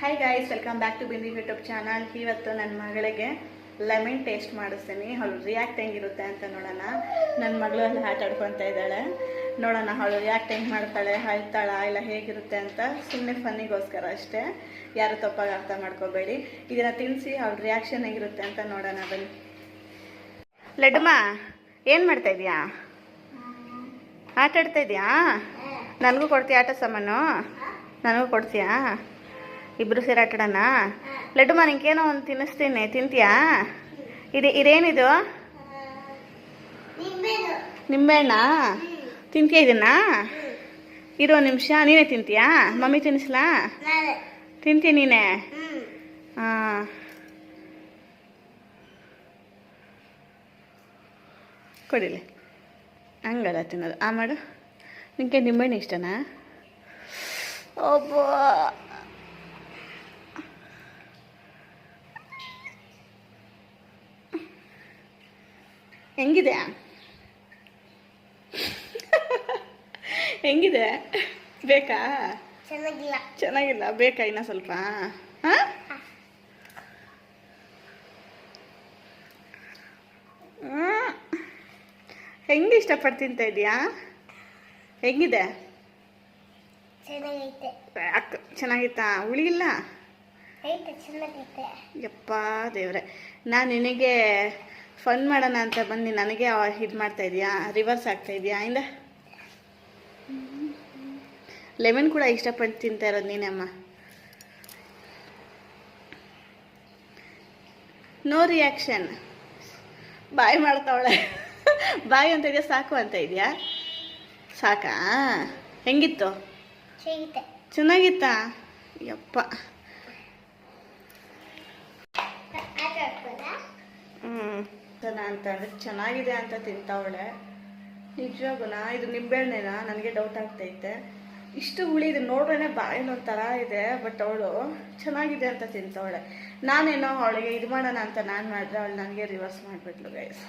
Hi guys, welcome back to Bindi YouTube channel. ಇವತ್ತು ನನ್ನ ಮಗಳಿಗೆ ಲೆಮನ್ ಟೇಸ್ಟ್ ಮಾಡಿಸ್ತೀನಿ. ಅವಳು ರಿಯಾಕ್ಟ್ ಹೆಂಗಿರುತ್ತೆ ಅಂತ ನೋಡೋಣ. ನನ್ನ ಮಗಳು ಅಲ್ಲಿ ಆಟ ಆಡ್ಕೊತಾ ಇದ್ದಾಳೆ. ನೋಡೋಣ ಅವಳು ರಿಯಾಕ್ಟ್ ಹೆಂಗೆ ಮಾಡ್ತಾಳೆ, ಅಳ್ತಾಳ ಇಲ್ಲ ಹೇಗಿರುತ್ತೆ ಅಂತ. ಸುಮ್ಮನೆ ಫನ್ನಿಗೋಸ್ಕರ ಅಷ್ಟೇ, ಯಾರು ತಪ್ಪಾಗಿ ಅರ್ಥ ಮಾಡ್ಕೋಬೇಡಿ. ಇದನ್ನು ತಿನ್ನಿಸಿ ಅವಳ ರಿಯಾಕ್ಷನ್ ಹೆಂಗಿರುತ್ತೆ ಅಂತ ನೋಡೋಣ ಬನ್ನಿ. ಲಡ್ಡುಮ್ಮ, ಏನು ಮಾಡ್ತಾ ಇದೀಯಾ? ಆಟ ಆಡ್ತಾ ಇದೆಯಾ? ನನಗೂ ಕೊಡ್ತೀಯ ಆಟ ಸಾಮಾನು? ನನಗೂ ಕೊಡ್ತೀಯಾ? ಇಬ್ರು ಸೇರಿ ಆಟಾಡೋಣ. ಲಡ್ಡುಮ್ಮ, ನಿಂಗೇನೋ ಒಂದು ತಿನ್ನಿಸ್ತೀನಿ, ತಿಂತೀಯಾ? ಇದೇನಿದು? ನಿಂಬೆಹಣ್ಣ ತಿಂತೀಯ? ಇದನ್ನ ಇರೋ ನಿಮಿಷ, ನೀನೇ ತಿಂತೀಯಾ? ಮಮ್ಮಿ ತಿನ್ನಿಸ್ಲಾ? ತಿಂತೀಯ ನೀನೇ? ಹಾಂ, ಕೊಡಿಲಿ. ಹಂಗಲ್ಲ ತಿನ್ನೋದು. ಮಾಡು. ನಿಂಗೆ ನಿಂಬೆಹಣ್ಣು ಇಷ್ಟನಾ? ಒಬ್ಬ ಹೆಂಗಿದೆ? ಹೆಂಗಿದೆ? ಬೇಕಾ? ಚೆನ್ನಾಗಿಲ್ಲ. ಬೇಕಾ ಇನ್ನ ಸ್ವಲ್ಪ? ಹೆಂಗೆ ಇಷ್ಟಪಟ್ಟು ತಿಂತ ಇದೆಯಾ? ಹೆಂಗಿದೆ? ಅಕ್ಕ ಚೆನ್ನಾಗಿತ್ತಾ? ಹುಳಿ ಇಲ್ಲ? ಯಪ್ಪ ದೇವ್ರೆ, ನಾನು ನಿನಗೆ ಫನ್ ಮಾಡೋಣ ಅಂತ ಬಂದು ನನಗೆ ಇದು ಮಾಡ್ತಾ ಇದೀಯಾ? ರಿವರ್ಸ್ ಆಗ್ತಾ ಇದೆಯಾ? ಇಂದ ಲೆಮನ್ ಕೂಡ ಇಷ್ಟಪಟ್ಟು ತಿಂತಾ ಇರೋದು ನೀನಮ್ಮ. No reaction. ಬಾಯ್ ಮಾಡ್ತಾವಳೆ. ಬಾಯ್ ಅಂತ ಇದೆಯಾ? ಸಾಕು ಅಂತ ಇದೆಯಾ? ಸಾಕಾ? ಹೆಂಗಿತ್ತು? ಚೆನ್ನಾಗಿತ್ತಾ? ಯಪ್ಪ. ಅಂತಂದ್ರೆ ಚೆನ್ನಾಗಿದೆ ಅಂತ ತಿಂತಾವಳೆ. ನಿಜವಾಗುನಾ? ಇದು ನಿಂಬೆಹಣ್ಣೇನಾ? ನನಗೆ ಡೌಟ್ ಆಗ್ತೈತೆ. ಇಷ್ಟು ಹುಳಿ ಇದು ನೋಡ್ರೇ ಬಾಯಲ್ಲಿ ಒಂಥರ ಇದೆ. ಬಟ್ ಅವಳು ಚೆನ್ನಾಗಿದೆ ಅಂತ ತಿಂತಾವಳೆ. ನಾನೇನೋ ಅವಳಿಗೆ ಇದು ಮಾಡೋಣ ಅಂತ ನಾನು ಮಾಡಿದ್ರೆ ಅವಳು ನನಗೆ ರಿವರ್ಸ್ ಮಾಡಿಬಿಟ್ಲು ಗೈಸ್.